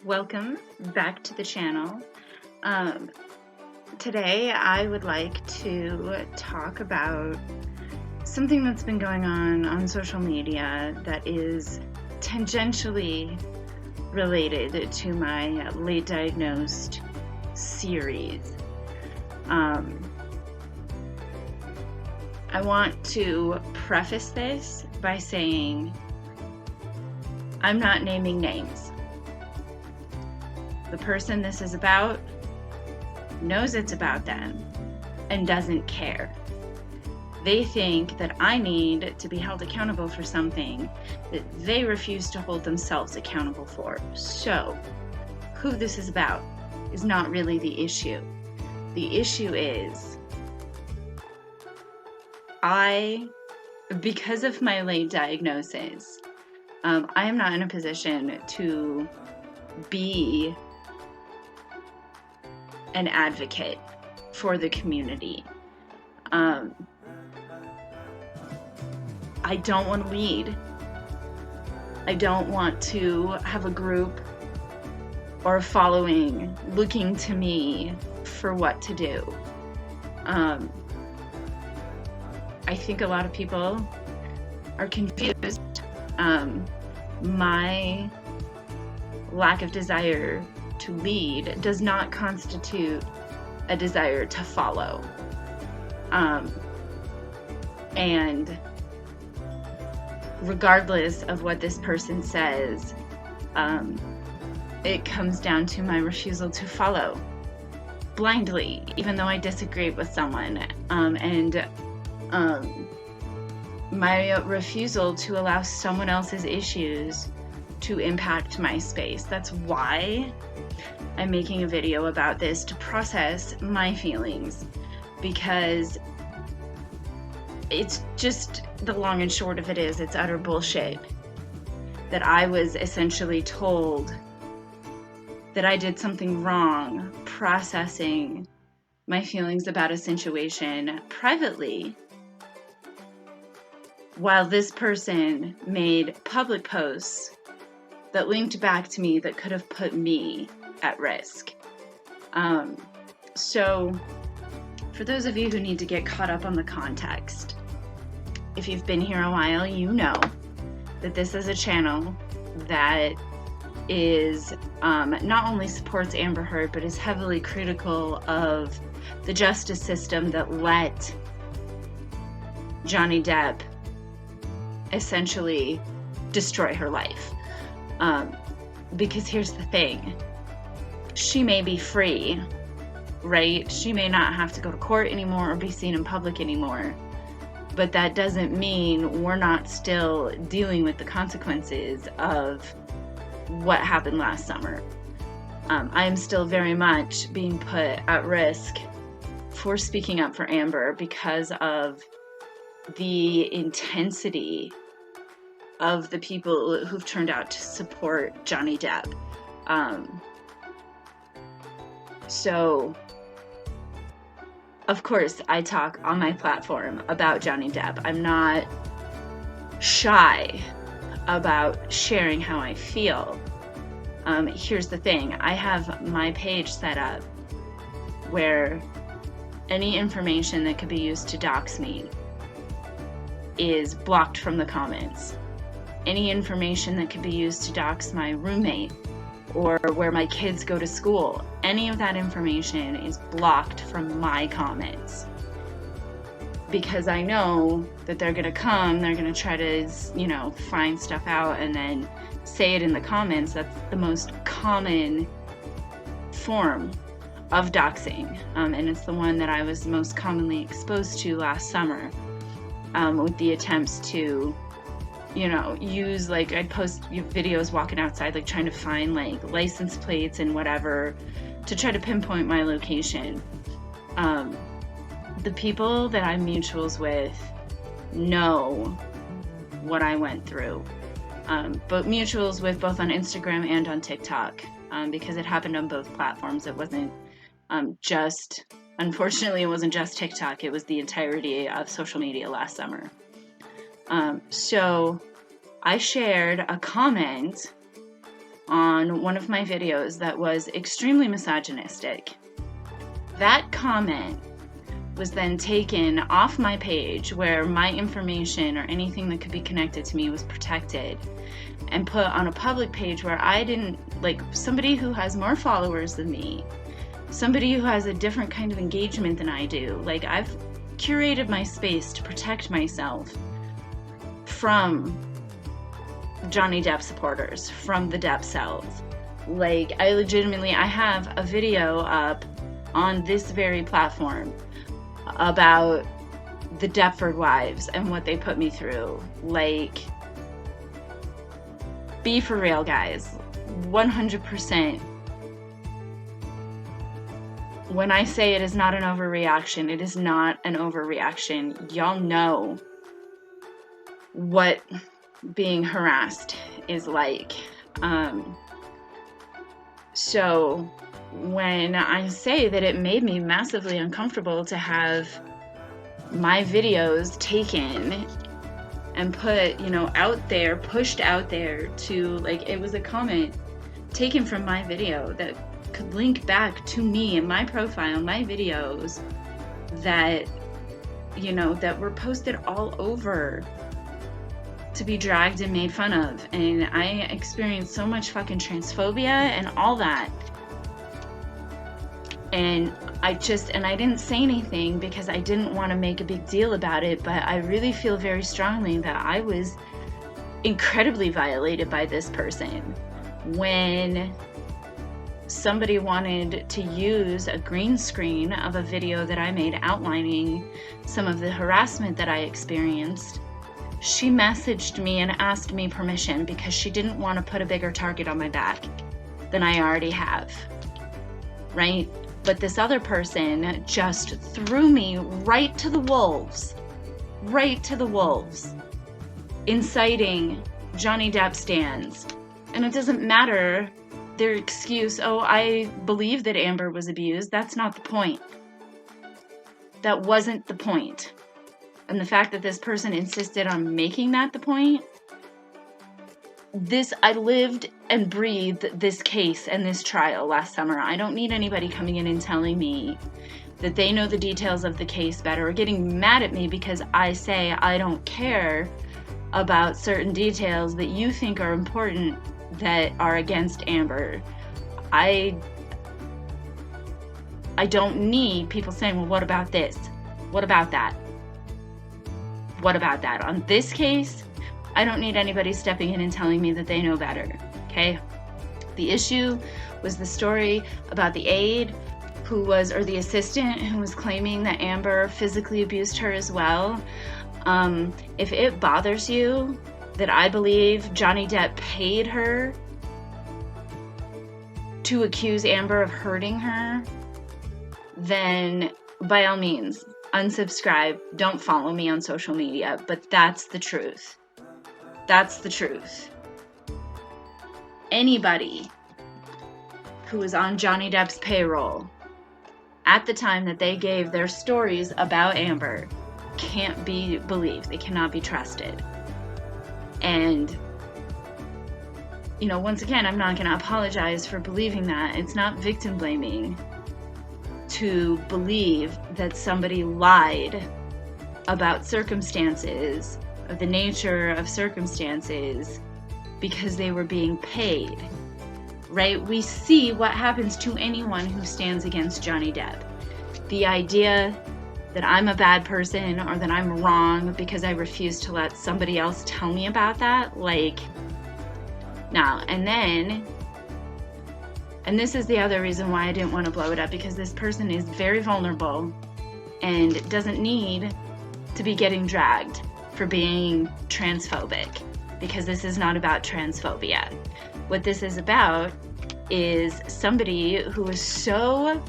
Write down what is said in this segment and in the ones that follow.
welcome back to the channel. Today I would like to talk about something that's been going on social media that is tangentially related to my late diagnosed series. I want to preface this by saying I'm not naming names. The person this is about knows it's about them and doesn't care. They think that I need to be held accountable for something that they refuse to hold themselves accountable for. So, who this is about is not really the issue. The issue is because of my late diagnosis, I am not in a position to be an advocate for the community. I don't want to lead. I don't want to have a group or a following looking to me for what to do. I think a lot of people are confused. My lack of desire to lead does not constitute a desire to follow. And regardless of what this person says, it comes down to my refusal to follow blindly, even though I disagree with someone, and my refusal to allow someone else's issues to impact my space. That's why I'm making a video about this, to process my feelings, because it's just, the long and short of it is, it's utter bullshit that I was essentially told that I did something wrong processing my feelings about a situation privately, while this person made public posts that linked back to me that could have put me at risk. So for those of you who need to get caught up on the context, if you've been here a while, you know that this is a channel that is not only supports Amber Heard, but is heavily critical of the justice system that let Johnny Depp essentially destroy her life. Because here's the thing, she may be free, right? She may not have to go to court anymore or be seen in public anymore, but that doesn't mean we're not still dealing with the consequences of what happened last summer. I am still very much being put at risk for speaking up for Amber because of the intensity of the people who've turned out to support Johnny Depp. So, of course, I talk on my platform about Johnny Depp. I'm not shy about sharing how I feel. Here's the thing, I have my page set up where any information that could be used to dox me is blocked from the comments. Any information that could be used to dox my roommate or where my kids go to school, any of that information is blocked from my comments. Because I know that they're gonna come, they're gonna try to, find stuff out and then say it in the comments. That's the most common form of doxing, and it's the one that I was most commonly exposed to last summer, with the attempts to use, I'd post videos walking outside, trying to find license plates and whatever to try to pinpoint my location. The people that I'm mutuals with know what I went through, but mutuals with both on Instagram and on TikTok, because it happened on both platforms. It wasn't unfortunately, it wasn't just TikTok, it was the entirety of social media last summer. So I shared a comment on one of my videos that was extremely misogynistic. That comment was then taken off my page where my information or anything that could be connected to me was protected, and put on a public page where I didn't, like, somebody who has more followers than me, somebody who has a different kind of engagement than I do. Like, I've curated my space to protect myself from Johnny Depp supporters, from the Depp cells. Like, I have a video up on this very platform about the Deptford wives and what they put me through. Like, be for real, guys. 100%. When I say it is not an overreaction, it is not an overreaction. Y'all know what being harassed is like. So when I say that it made me massively uncomfortable to have my videos taken and put, out there, pushed out there to, like, it was a comment taken from my video that could link back to me and my profile, my videos that, that were posted all over to be dragged and made fun of. And I experienced so much fucking transphobia and all that. And I didn't say anything because I didn't want to make a big deal about it, but I really feel very strongly that I was incredibly violated by this person. When somebody wanted to use a green screen of a video that I made outlining some of the harassment that I experienced, she messaged me and asked me permission because she didn't want to put a bigger target on my back than I already have, right? But this other person just threw me right to the wolves, inciting Johnny Depp stans. And it doesn't matter their excuse, oh, I believe that Amber was abused. That's not the point. That wasn't the point. And the fact that this person insisted on making that the point, I lived and breathed this case and this trial last summer. I don't need anybody coming in and telling me that they know the details of the case better or getting mad at me because I say I don't care about certain details that you think are important that are against Amber. I don't need people saying, well, what about this? What about that? What about that? On this case, I don't need anybody stepping in and telling me that they know better, okay? The issue was the story about the aide or the assistant who was claiming that Amber physically abused her as well. If it bothers you that I believe Johnny Depp paid her to accuse Amber of hurting her, then by all means, unsubscribe. Don't follow me on social media, but that's the truth. That's the truth. Anybody who was on Johnny Depp's payroll at the time that they gave their stories about Amber can't be believed. They cannot be trusted. And, once again, I'm not going to apologize for believing that. It's not victim blaming to believe that somebody lied about circumstances, of the nature of circumstances, because they were being paid, right? We see what happens to anyone who stands against Johnny Depp. The idea that I'm a bad person or that I'm wrong because I refuse to let somebody else tell me about that, now, and this is the other reason why I didn't want to blow it up, because this person is very vulnerable and doesn't need to be getting dragged for being transphobic, because this is not about transphobia. What this is about is somebody who is so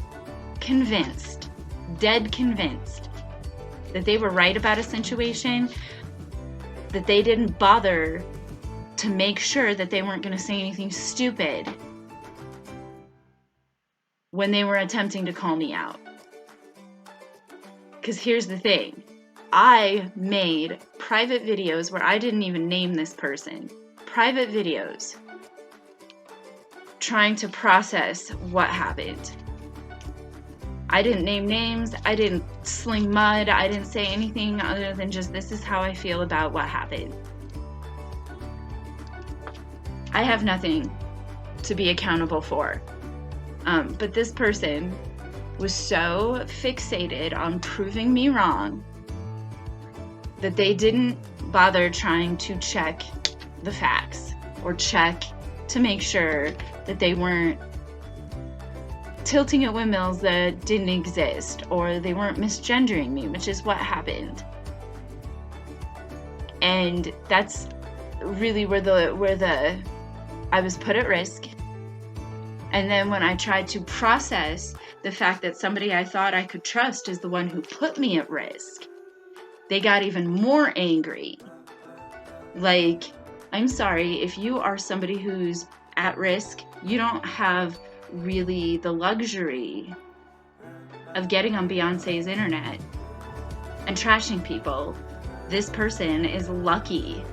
convinced, dead convinced, that they were right about a situation, that they didn't bother to make sure that they weren't going to say anything stupid when they were attempting to call me out. Because here's the thing. I made private videos where I didn't even name this person. Private videos trying to process what happened. I didn't name names, I didn't sling mud, I didn't say anything other than just, this is how I feel about what happened. I have nothing to be accountable for. But this person was so fixated on proving me wrong that they didn't bother trying to check the facts or check to make sure that they weren't tilting at windmills that didn't exist, or they weren't misgendering me, which is what happened. And that's really where I was put at risk. And then when I tried to process the fact that somebody I thought I could trust is the one who put me at risk, they got even more angry. Like, I'm sorry, if you are somebody who's at risk, you don't have really the luxury of getting on Beyonce's internet and trashing people. This person is lucky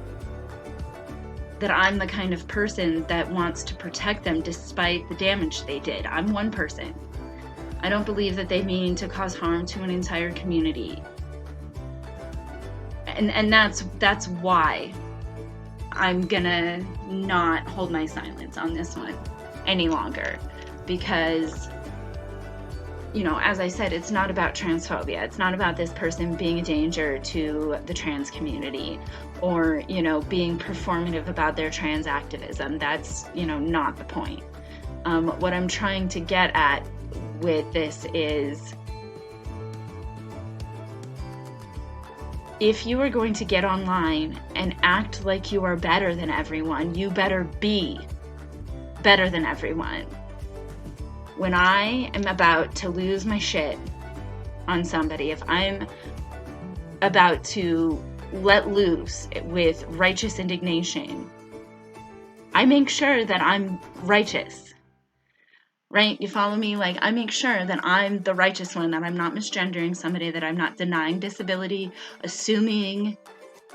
that I'm the kind of person that wants to protect them despite the damage they did. I'm one person. I don't believe that they mean to cause harm to an entire community. And that's why I'm gonna not hold my silence on this one any longer. Because, you know, as I said, it's not about transphobia. It's not about this person being a danger to the trans community or, you know, being performative about their trans activism. That's, you know, not the point. What I'm trying to get at with this is, if you are going to get online and act like you are better than everyone, you better be better than everyone. When I am about to lose my shit on somebody, if I'm about to let loose with righteous indignation, I make sure that I'm righteous, right? You follow me? Like, I make sure that I'm the righteous one, that I'm not misgendering somebody, that I'm not denying disability, assuming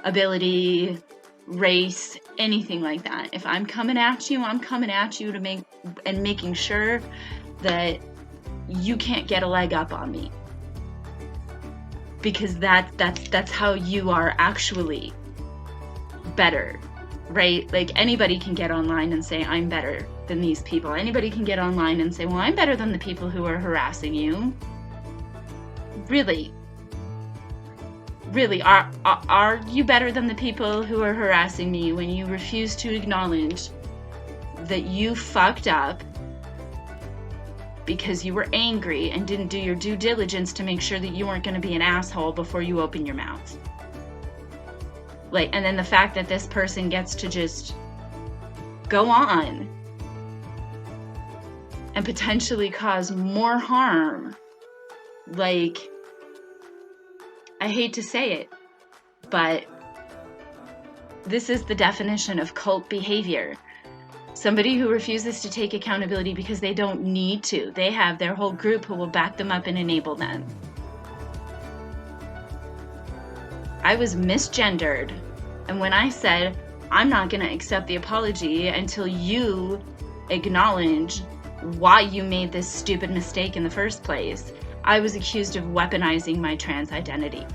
ability, race, anything like that. If I'm coming at you, I'm coming at you making sure that you can't get a leg up on me, because that's how you are actually better, right? Like, anybody can get online and say, I'm better than these people. Anybody can get online and say, well, I'm better than the people who are harassing you. Really, are you better than the people who are harassing me when you refuse to acknowledge that you fucked up because you were angry and didn't do your due diligence to make sure that you weren't going to be an asshole before you open your mouth? Like, and then the fact that this person gets to just go on and potentially cause more harm. Like, I hate to say it, but this is the definition of cult behavior. Somebody who refuses to take accountability because they don't need to. They have their whole group who will back them up and enable them. I was misgendered, and when I said, I'm not going to accept the apology until you acknowledge why you made this stupid mistake in the first place, I was accused of weaponizing my trans identity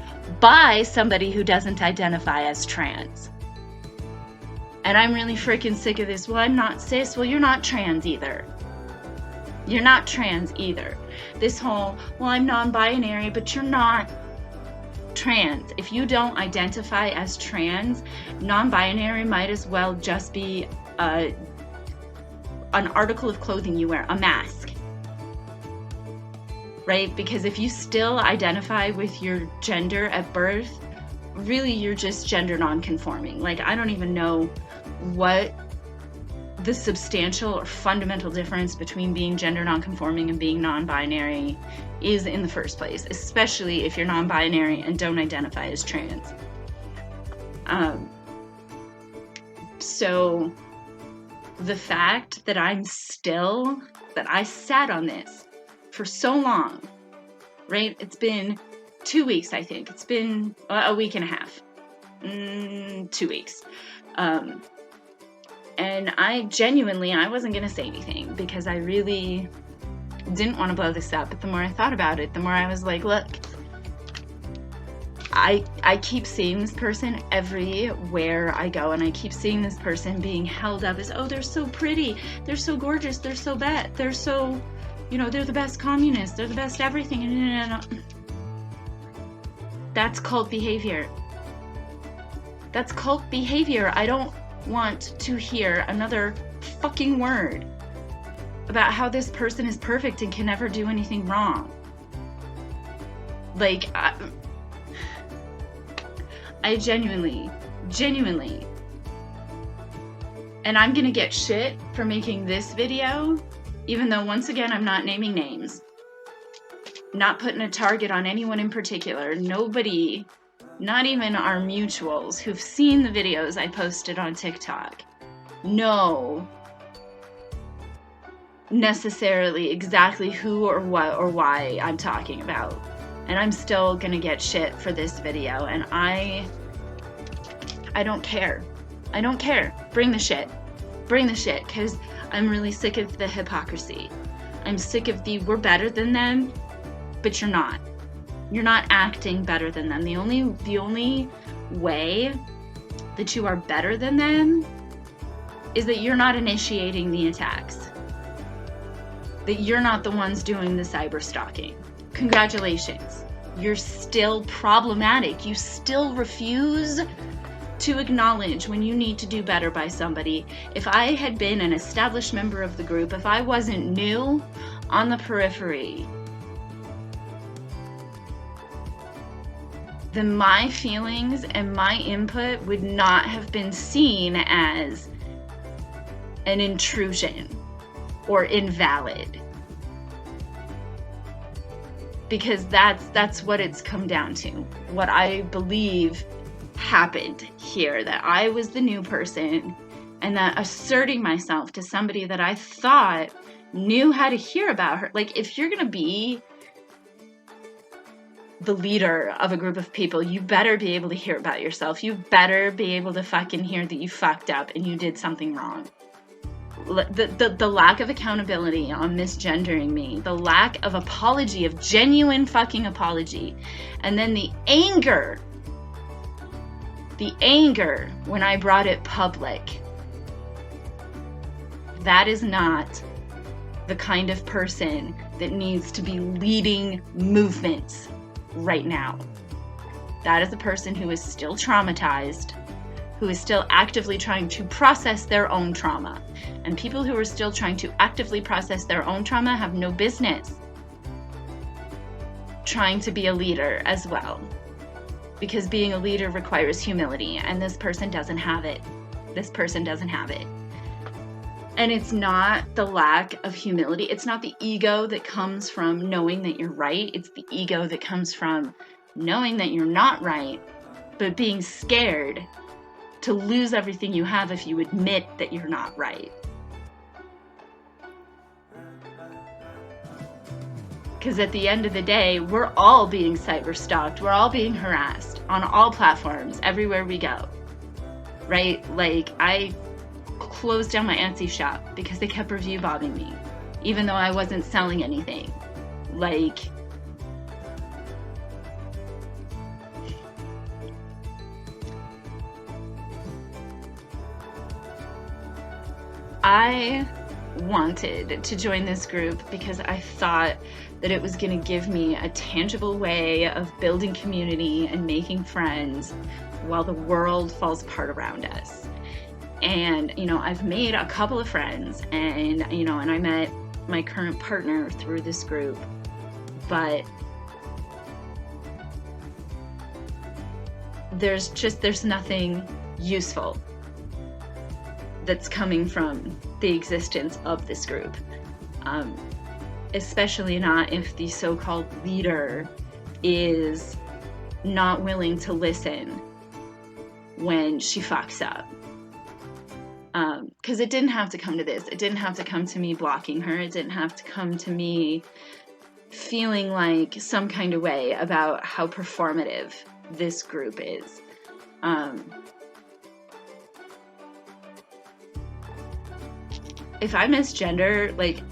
by somebody who doesn't identify as trans. And I'm really freaking sick of this. Well, I'm not cis. Well, you're not trans either. You're not trans either. This whole, well, I'm non-binary, but you're not trans. If you don't identify as trans, non-binary might as well just be an article of clothing you wear, a mask. Right? Because if you still identify with your gender at birth, really you're just gender non-conforming. Like, I don't even know what the substantial or fundamental difference between being gender non-conforming and being non-binary is in the first place, especially if you're non-binary and don't identify as trans. So the fact that I sat on this for so long, right? It's been 2 weeks, I think. It's been a week and a half. 2 weeks. And I wasn't going to say anything because I really didn't want to blow this up. But the more I thought about it, the more I was like, look, I keep seeing this person everywhere I go, and I keep seeing this person being held up as, oh, they're so pretty, they're so gorgeous, they're so bad, they're so, they're the best communists, they're the best everything. And that's cult behavior. That's cult behavior. I don't want to hear another fucking word about how this person is perfect and can never do anything wrong. Like, I genuinely, and I'm gonna get shit for making this video, even though, once again, I'm not naming names, not putting a target on anyone in particular. Nobody, not even our mutuals who've seen the videos I posted on TikTok, know necessarily exactly who or what or why I'm talking about. And I'm still gonna get shit for this video, and I don't care. I don't care. Bring the shit. Bring the shit, because I'm really sick of the hypocrisy. I'm sick of the, we're better than them, but you're not. You're not acting better than them. The only way that you are better than them is that you're not initiating the attacks. That you're not the ones doing the cyber stalking. Congratulations. You're still problematic. You still refuse to acknowledge when you need to do better by somebody. If I had been an established member of the group, if I wasn't new on the periphery, then my feelings and my input would not have been seen as an intrusion or invalid. Because that's what it's come down to. What I believe happened here, that I was the new person, and that asserting myself to somebody that I thought knew how to hear about her. Like, if you're gonna be the leader of a group of people, you better be able to hear about yourself. You better be able to fucking hear that you fucked up and you did something wrong. The lack of accountability on misgendering me, the lack of apology, of genuine fucking apology, and then the anger when I brought it public. That is not the kind of person that needs to be leading movements right now. That is a person who is still traumatized, who is still actively trying to process their own trauma. And people who are still trying to actively process their own trauma have no business trying to be a leader as well. Because being a leader requires humility, and this person doesn't have it. This person doesn't have it. And it's not the lack of humility. It's not the ego that comes from knowing that you're right. It's the ego that comes from knowing that you're not right, but being scared to lose everything you have if you admit that you're not right. Because at the end of the day, we're all being cyber stalked. We're all being harassed on all platforms, everywhere we go. Right? Like, I closed down my Etsy shop because they kept review bombing me, even though I wasn't selling anything. Like, I wanted to join this group because I thought that it was going to give me a tangible way of building community and making friends while the world falls apart around us. And, I've made a couple of friends, and I met my current partner through this group, but there's nothing useful that's coming from the existence of this group. Especially not if the so-called leader is not willing to listen when she fucks up. Because it didn't have to come to this. It didn't have to come to me blocking her. It didn't have to come to me feeling like some kind of way about how performative this group is. if I misgender, like,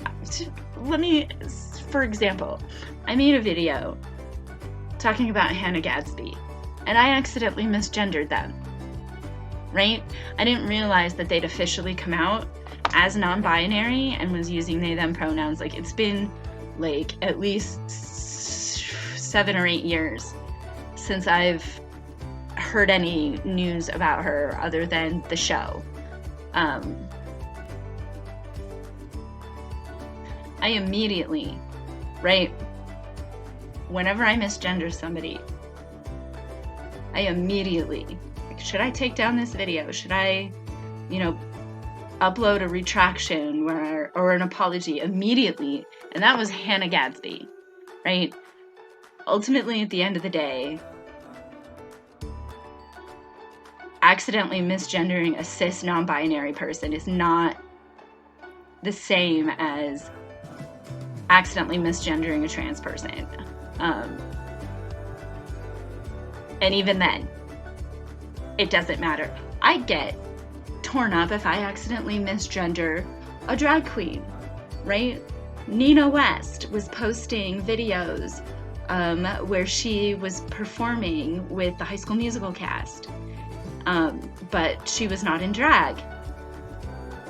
for example, I made a video talking about Hannah Gadsby, and I accidentally misgendered them, right? I didn't realize that they'd officially come out as non-binary and was using they, them pronouns. Like, it's been like at least 7 or 8 years since I've heard any news about her other than the show. I immediately, right, whenever I misgender somebody, I immediately, should I take down this video? Should I, upload a retraction or an apology immediately? And that was Hannah Gadsby, right? Ultimately, at the end of the day, accidentally misgendering a cis non-binary person is not the same as accidentally misgendering a trans person. And even then, it doesn't matter. I get torn up if I accidentally misgender a drag queen, right? Nina West was posting videos where she was performing with the High School Musical cast, but she was not in drag.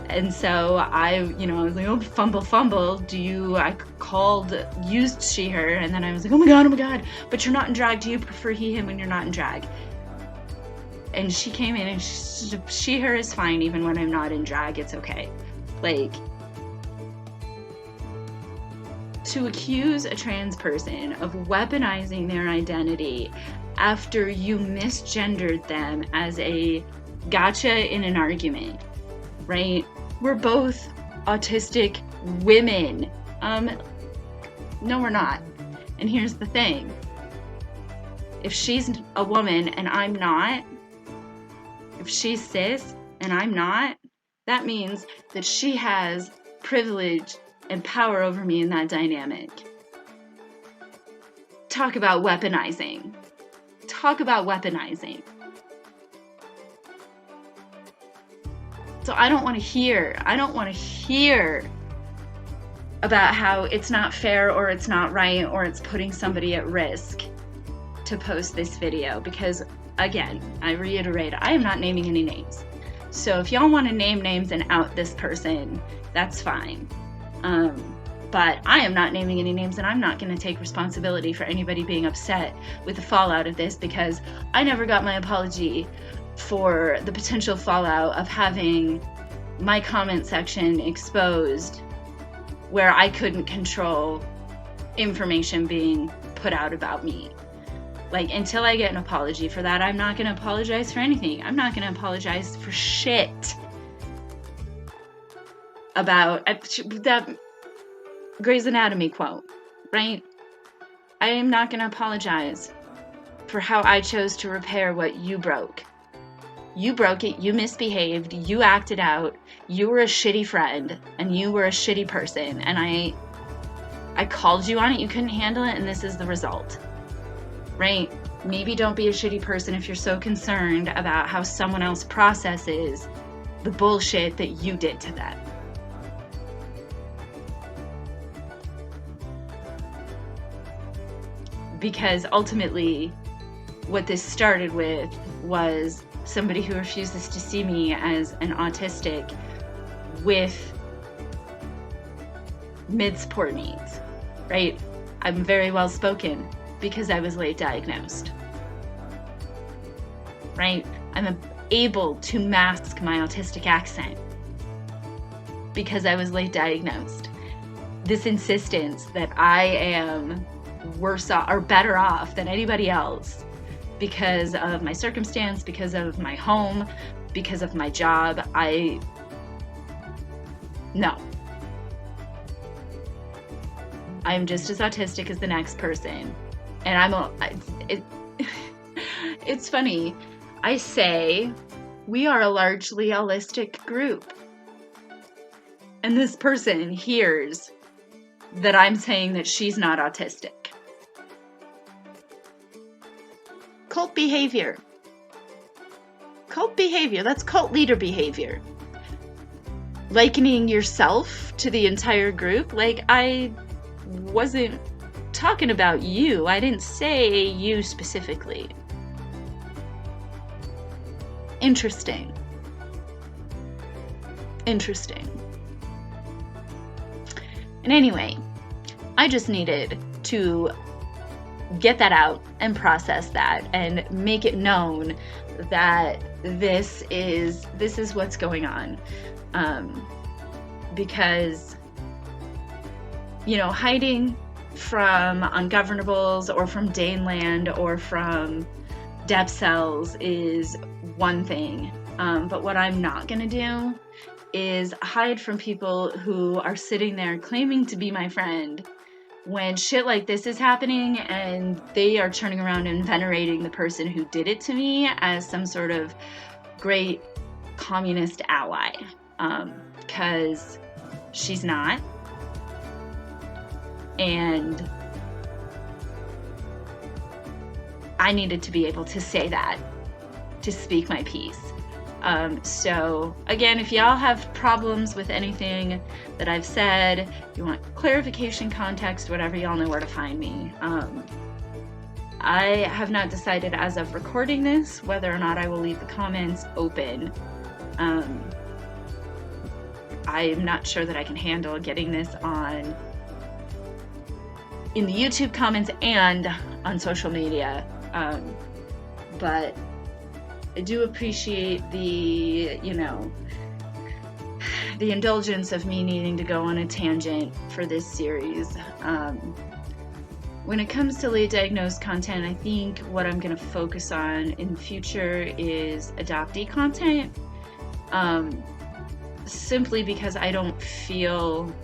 And so I was like, oh, fumble. I used she, her, and then I was like, oh my God, but you're not in drag. Do you prefer he, him when you're not in drag? And she came in and she, her is fine even when I'm not in drag. It's okay. Like, to accuse a trans person of weaponizing their identity after you misgendered them as a gotcha in an argument, right? We're both autistic women. No, we're not. And here's the thing. If she's a woman and I'm not, if she's cis and I'm not, that means that she has privilege and power over me in that dynamic. Talk about weaponizing. So I don't want to hear about how it's not fair or it's not right or it's putting somebody at risk to post this video, because again, I reiterate, I am not naming any names. So if y'all want to name names and out this person, that's fine. But I am not naming any names, and I'm not going to take responsibility for anybody being upset with the fallout of this, because I never got my apology for the potential fallout of having my comment section exposed where I couldn't control information being put out about me. Like, until I get an apology for that, I'm not going to apologize for anything. I'm not going to apologize for shit about that Grey's Anatomy quote, right? I am not going to apologize for how I chose to repair what you broke. You broke it, you misbehaved, you acted out, you were a shitty friend, and you were a shitty person, and I called you on it, you couldn't handle it, and this is the result. Right? Maybe don't be a shitty person if you're so concerned about how someone else processes the bullshit that you did to them. Because ultimately, what this started with was somebody who refuses to see me as an autistic with mid-support needs, right? I'm very well spoken because I was late diagnosed, right? I'm able to mask my autistic accent because I was late diagnosed. This insistence that I am worse off or better off than anybody else because of my circumstance, because of my home, because of my job, no. I'm just as autistic as the next person. And it's funny. I say we are a largely holistic group. And this person hears that I'm saying that she's not autistic. Cult behavior. That's cult leader behavior. likening yourself to the entire group. Like, I wasn't talking about you. I didn't say you specifically. Interesting. Interesting. And anyway, I just needed to get that out and process that and make it known that this is what's going on. Because, you know, hiding from ungovernables or from Daneland or from depth cells is one thing. But what I'm not gonna do is hide from people who are sitting there claiming to be my friend when shit like this is happening and they are turning around and venerating the person who did it to me as some sort of great communist ally. Because she's not. And I needed to be able to say that, to speak my piece. So again, if y'all have problems with anything that I've said, if you want clarification, context, whatever, y'all know where to find me. I have not decided as of recording this whether or not I will leave the comments open. I'm not sure that I can handle getting this on in the YouTube comments and on social media. But I do appreciate the, you know, the indulgence of me needing to go on a tangent for this series. When it comes to late diagnosed content, I think what I'm going to focus on in the future is adoptee content. Simply because I don't feel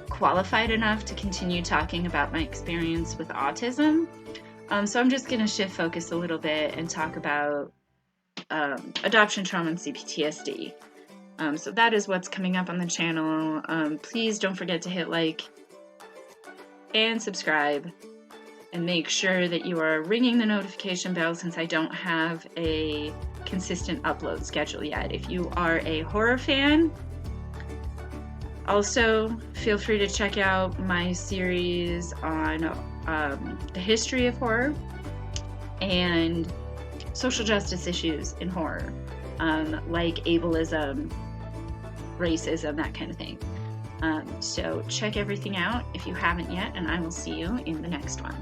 qualified enough to continue talking about my experience with autism. So I'm just going to shift focus a little bit and talk about adoption trauma and CPTSD. So that is what's coming up on the channel. Please don't forget to hit like and subscribe, and make sure that you are ringing the notification bell since I don't have a consistent upload schedule yet. If you are a horror fan, also feel free to check out my series on the history of horror and social justice issues in horror, like ableism, racism, that kind of thing. So check everything out if you haven't yet, and I will see you in the next one.